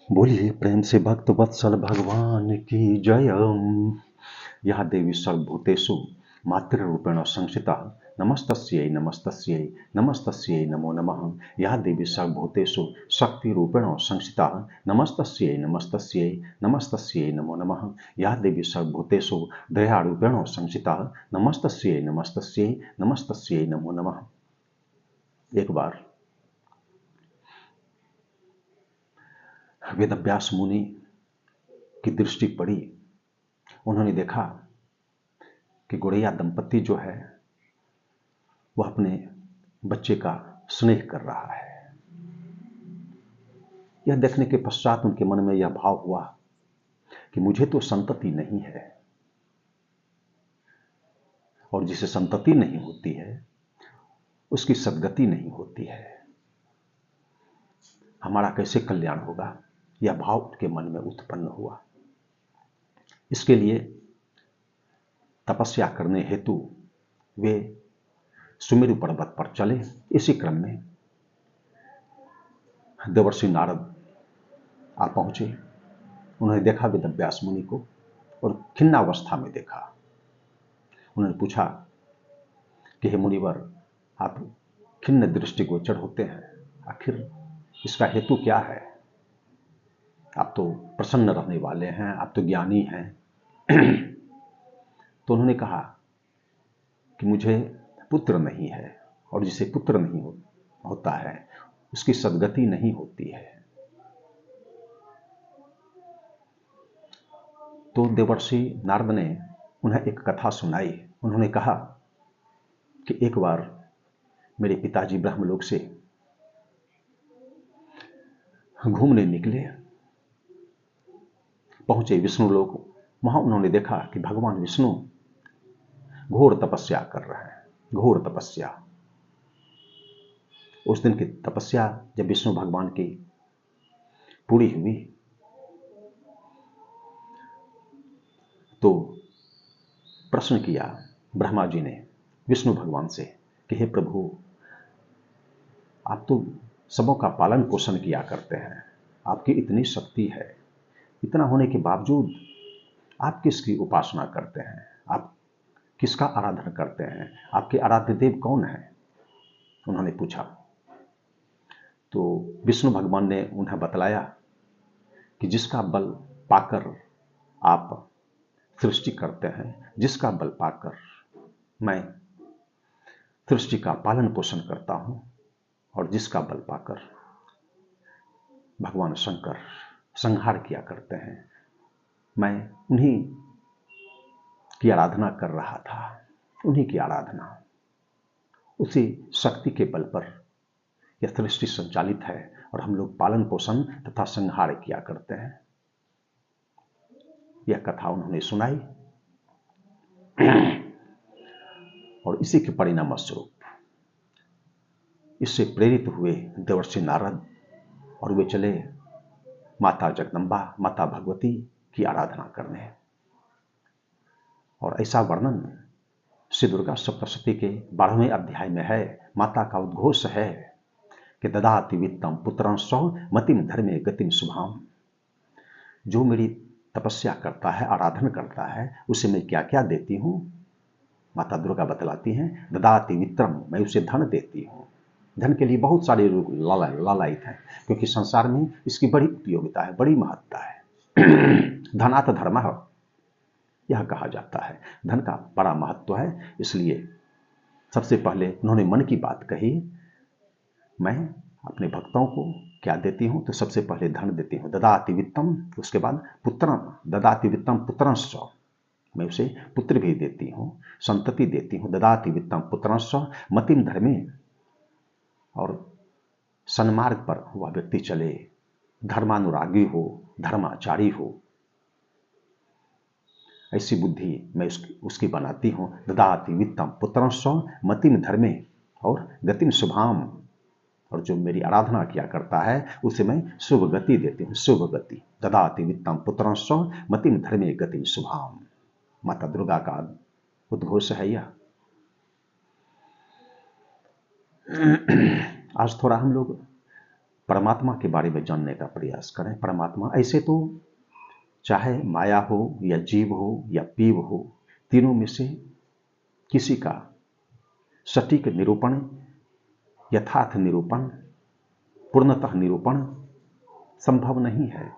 बोलिए प्रेम से भक्त वत्सल भगवान की जय। यह देवी सर्वभूतेषु मातृरूपेण संस्थिता। नमस्तस्यै नमस्तस्यै नमस्तस्यै नमो नमः। यह देवी सर्वभूतेषु शक्तिरूपेण संस्थिता। नमस्तस्यै नमस्तस्यै नमस्तस्यै नमो नमः। यह देवी सर्वभूतेषु दयारूपेण संस्थिता। नमस्तस्यै नमस्तस्यै नमस्तस्यै नमो नमः। एक बार वेदव्यास मुनि की दृष्टि पड़ी। उन्होंने देखा कि गुड़ैया दंपति जो है वह अपने बच्चे का स्नेह कर रहा है। यह देखने के पश्चात उनके मन में यह भाव हुआ कि मुझे तो संतति नहीं है, और जिसे संतति नहीं होती है उसकी सद्गति नहीं होती है। हमारा कैसे कल्याण होगा, यह भाव उनके मन में उत्पन्न हुआ। इसके लिए तपस्या करने हेतु वे सुमेरु पर्वत पर चले। इसी क्रम में देवर्षि नारद आ पहुंचे। उन्होंने देखा वेदव्यास मुनि को और खिन्नावस्था में देखा। उन्होंने पूछा कि हे मुनिवर, आप खिन्न दृष्टिगोचर होते हैं, आखिर इसका हेतु क्या है? आप तो प्रसन्न रहने वाले हैं, आप तो ज्ञानी हैं। तो उन्होंने कहा कि मुझे पुत्र नहीं है, और जिसे पुत्र नहीं होता है उसकी सद्गति नहीं होती है। तो देवर्षि नारद ने उन्हें एक कथा सुनाई। उन्होंने कहा कि एक बार मेरे पिताजी ब्रह्मलोक से घूमने निकले, पहुंचे विष्णुलोक। वहां उन्होंने देखा कि भगवान विष्णु घोर तपस्या कर रहे हैं, घोर तपस्या। उस दिन की तपस्या जब विष्णु भगवान की पूरी हुई तो प्रश्न किया ब्रह्मा जी ने विष्णु भगवान से कि हे प्रभु, आप तो सबों का पालन पोषण किया करते हैं, आपकी इतनी शक्ति है, इतना होने के बावजूद आप किसकी उपासना करते हैं, आप किसका आराधना करते हैं, आपके आराध्य देव कौन है? उन्होंने पूछा। तो विष्णु भगवान ने उन्हें बतलाया कि जिसका बल पाकर आप सृष्टि करते हैं, जिसका बल पाकर मैं सृष्टि का पालन पोषण करता हूं, और जिसका बल पाकर भगवान शंकर संहार किया करते हैं, मैं उन्हीं की आराधना कर रहा था। उन्हीं की आराधना, उसी शक्ति के बल पर यह सृष्टि संचालित है, और हम लोग पालन पोषण तथा संहार किया करते हैं। यह कथा उन्होंने सुनाई, और इसी के परिणाम स्वरूप इससे प्रेरित हुए देवर्षि नारद, और वे चले माता जगदम्बा, माता भगवती की आराधना करने। और ऐसा वर्णन श्री दुर्गा सप्तशती के 12वें अध्याय में है। माता का उद्घोष है कि ददाति वित्तम पुत्रांश मतिम धर्मे गतिम शुभाम। जो मेरी तपस्या करता है, आराधना करता है, उसे मैं क्या क्या देती हूं, माता दुर्गा बतलाती हैं। ददाति वित्रम, मैं उसे धन देती हूं। धन के लिए बहुत सारे लोग लालायित हैं, क्योंकि संसार में इसकी बड़ी उपयोगिता है, बड़ी महत्ता है। धनात् धर्मः यह कहा जाता है, धन का बड़ा महत्व है। इसलिए सबसे पहले उन्होंने मन की बात कही, मैं अपने भक्तों को क्या देती हूं, तो सबसे पहले धन देती हूं, ददाति वित्तम। उसके बाद पुत्रम, ददाति वित्तम पुत्रंश, मैं उसे पुत्र भी देती हूं, संतति देती हूं। ददाति वित्तम पुत्रंश मतिम धर्मे, और सन्मार्ग पर वह व्यक्ति चले, धर्मानुरागी हो, धर्माचारी हो, ऐसी बुद्धि मैं उसकी बनाती हूं। ददाति वित्तम पुत्रंश मतिम धर्मे और गतिम शुभाम, और जो मेरी आराधना किया करता है उसे मैं शुभ गति देती हूं, शुभ गति। ददाति वित्तम पुत्रंश मतिम धर्मे गतिम शुभाम। माता दुर्गा का उद्घोष है यह। आज थोड़ा हम लोग परमात्मा के बारे में जानने का प्रयास करें। परमात्मा ऐसे तो चाहे माया हो या जीव हो या पीव हो, तीनों में से किसी का सटीक निरूपण, यथार्थ निरूपण, पूर्णतः निरूपण संभव नहीं है।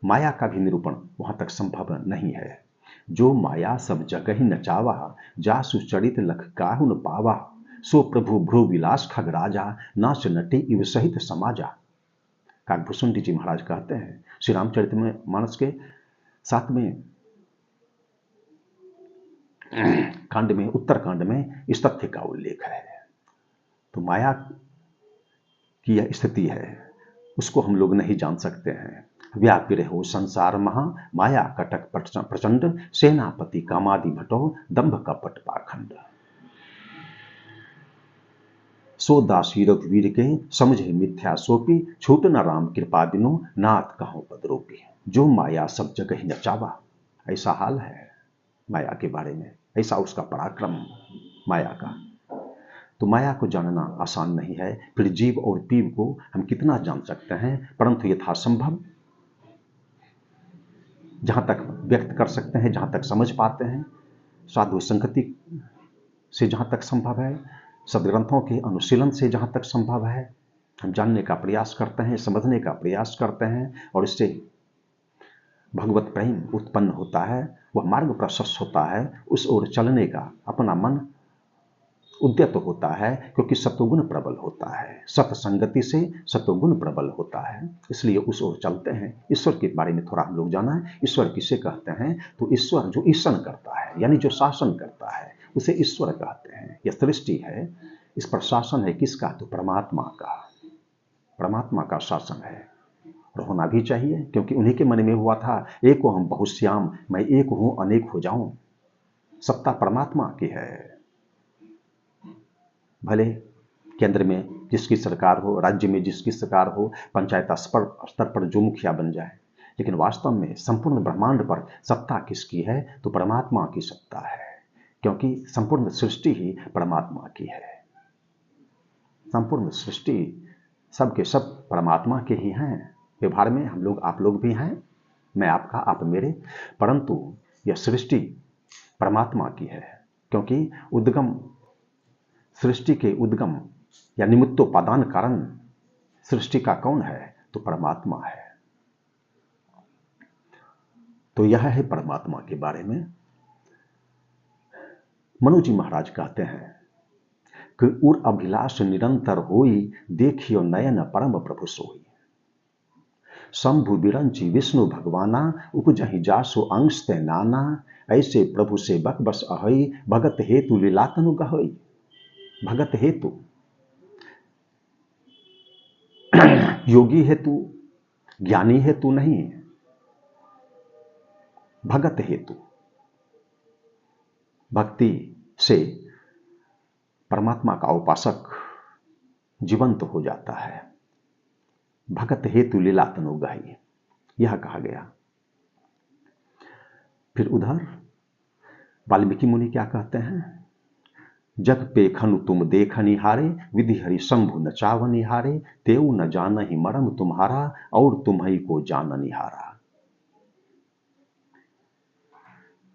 माया का भी निरूपण वहां तक संभव नहीं है। जो माया सब जगह नचावा, जासु चरित लख काहु न पावा, सो प्रभु भ्रू विलास खग राजा, नाच नटी इव सहित समाजा। काकभूषुंडी जी महाराज कहते हैं श्री रामचरितमानस के 7वें कांड में, उत्तरकांड में इस तथ्य का उल्लेख है। तो माया की यह स्थिति है, उसको हम लोग नहीं जान सकते हैं। व्यापी रहो संसार महा, माया कटक प्रचंड, सेनापति कामादि भटो, दंभ कपट पाखंड। सो दासी रघुवीर के, समझे मिथ्या सोपी, छूट न राम कृपा बिनु, नाथ कहो पदरूपी। जो माया सब जगह नचावा, ऐसा हाल है माया के बारे में, ऐसा उसका पराक्रम माया का। तो माया को जानना आसान नहीं है। फिर जीव और पीव को हम कितना जान सकते हैं, परंतु यथासंभव जहां तक व्यक्त कर सकते हैं, जहां तक समझ पाते हैं, साधु संगति से जहां तक संभव है, सदग्रंथों के अनुशीलन से जहां तक संभव है, हम जानने का प्रयास करते हैं, समझने का प्रयास करते हैं, और इससे भगवत प्रेम उत्पन्न होता है, वह मार्ग प्रशस्त होता है, उस ओर चलने का अपना मन उद्यत होता है, क्योंकि सत्वगुण प्रबल होता है। सत्संगति से सत्वगुण प्रबल होता है, इसलिए उस ओर चलते हैं। ईश्वर के बारे में थोड़ा हम लोग जाना है। ईश्वर किसे कहते हैं? तो ईश्वर जो ईशन करता है, यानी जो शासन करता है, उसे ईश्वर कहते हैं। यह सृष्टि है, इस पर शासन है किसका? तो परमात्मा का। परमात्मा का शासन है, और होना भी चाहिए, क्योंकि उन्हीं के मन में हुआ था, एक हो हम बहुश्याम, मैं एक हूं अनेक हो जाऊं। सत्ता परमात्मा की है। भले केंद्र में जिसकी सरकार हो, राज्य में जिसकी सरकार हो, पंचायत स्तर पर जो मुखिया बन जाए, लेकिन वास्तव में संपूर्ण ब्रह्मांड पर सत्ता किसकी है? तो परमात्मा की सत्ता है, क्योंकि संपूर्ण सृष्टि ही परमात्मा की है। संपूर्ण सृष्टि सबके सब परमात्मा के ही हैं। व्यवहार में हम लोग, आप लोग भी हैं, मैं आपका, आप मेरे, परंतु यह सृष्टि परमात्मा की है, क्योंकि उद्गम, सृष्टि के उद्गम या निमित्तोपादान कारण सृष्टि का कौन है? तो परमात्मा है। तो यह है परमात्मा के बारे में। मनु जी महाराज कहते हैं कि उर अभिलाष निरंतर होई, देखियो नयन परम प्रभु सोई। शंभु बिरंची विष्णु भगवाना, उपजहि जासु अंश ते नाना, ऐसे प्रभु से बक बस अहई, भगत हेतु लीलातनु गहई। भगत हेतु, योगी हेतु, ज्ञानी हेतु नहीं, भगत हेतु। भक्ति से परमात्मा का उपासक जीवंत हो जाता है। भगत हेतु लीला तनु गाई, यह कहा गया। फिर उधर वाल्मीकि मुनि क्या कहते हैं? जग पेखनु तुम देख निहारे, विधि हरि शंभु नचाव निहारे, तेऊ न जान ही मरम तुम्हारा, और तुम्ही को जान निहारा।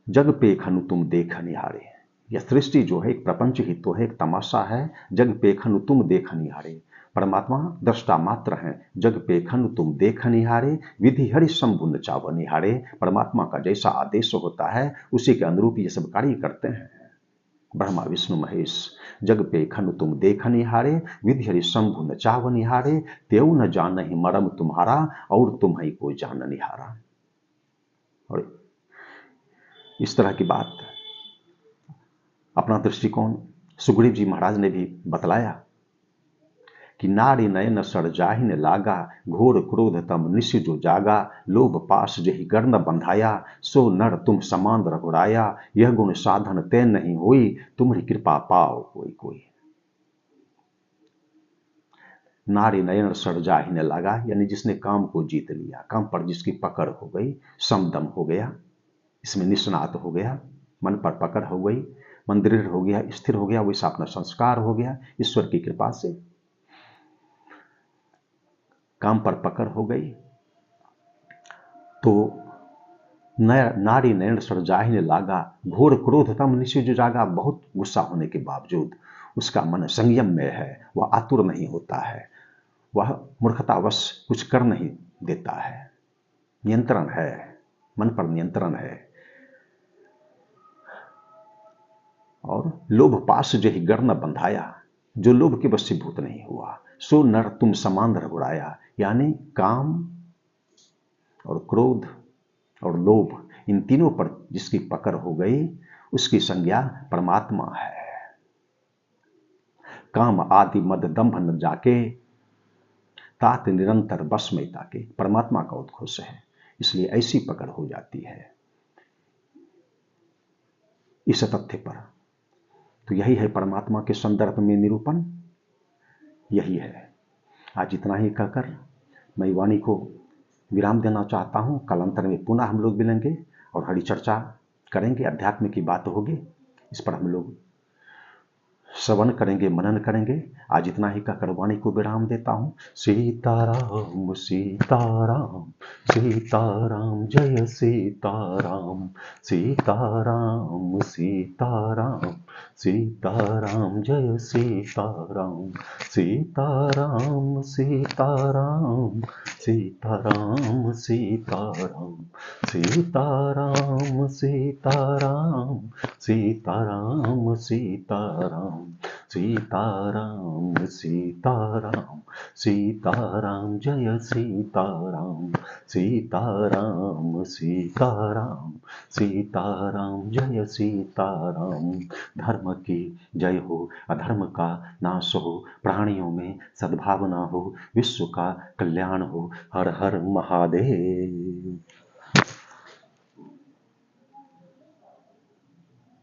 जग पेखनु तुम देख निहारे, यह सृष्टि जो है एक प्रपंच ही तो है, एक तमाशा है। जग पेखनु तुम देख निहारे, परमात्मा दृष्टा मात्र है। जग पेखनु तुम देख निहारे, विधि हरि शंभु नचाव निहारे। परमात्मा का जैसा आदेश होता है, उसी के अनुरूप ये सब कार्य करते हैं। ब्रह्मा विष्णु महेश, जग पेखनु तुम देख निहारे, विधि हरि शंभु नचाव निहारे, तेऊ न जान ही मरम तुम्हारा, और तुम्ही को जान निहारा। और इस तरह की बात, अपना दृष्टिकोण सुग्रीव जी महाराज ने भी बतलाया कि नारी नयन सड़ जाहि न लागा, घोर क्रोध तम निश जो जागा, लोभ पास जहि गर्न बंधाया, सो नर तुम समान रघुराया, यह गुण साधन ते नहीं होई, तुम्हारी कृपा पाओ कोई कोई। नारी नयन सड़ जाहि न लागा, यानी जिसने काम को जीत लिया, काम पर जिसकी पकड़ हो गई, समदम हो गया, इसमें निष्णात हो गया, मन पर पकड़ हो गई, मन दृढ़ हो गया, स्थिर हो गया, वैसा अपना संस्कार हो गया ईश्वर की कृपा से। काम पर पकड़ हो गई तो नारी नयन सर जाहिन लागा, घोर क्रोध तम निशिज जागा। बहुत गुस्सा होने के बावजूद उसका मन संयम में है, वह आतुर नहीं होता है, वह मूर्खतावश कुछ कर नहीं देता है, नियंत्रण है, मन पर नियंत्रण है। और लोभ पास जही गर न बंधाया, जो लोभ के वशीभूत नहीं हुआ, सो नर तुम समान रघुराया। यानी काम और क्रोध और लोभ, इन तीनों पर जिसकी पकड़ हो गई उसकी संज्ञा परमात्मा है। काम आदि मद दंभ न जाके, तात निरंतर बस में ताके। परमात्मा का उद्घोष है, इसलिए ऐसी पकड़ हो जाती है इस तथ्य पर। तो यही है परमात्मा के संदर्भ में निरूपण, यही है। आज इतना ही कहकर मैं वाणी को विराम देना चाहता हूं। कालांतर में पुनः हम लोग मिलेंगे और हरी चर्चा करेंगे, अध्यात्म की बात होगी, इस पर हम लोग श्रवण करेंगे, मनन करेंगे। आज इतना ही कहकर वाणी को विराम देता हूं। सीताराम सीताराम सीताराम जय सीताराम, सीताराम सीताराम सीताराम जय सीताराम, सीताराम सीताराम सीताराम सीताराम सीताराम सीताराम सीताराम सीताराम सीताराम सीताराम सीताराम जय सीताराम, सीताराम सीताराम सीताराम जय सीताराम। धर्म की जय हो, अधर्म का नाश हो, प्राणियों में सद्भावना हो, विश्व का कल्याण हो। हर हर महादेव।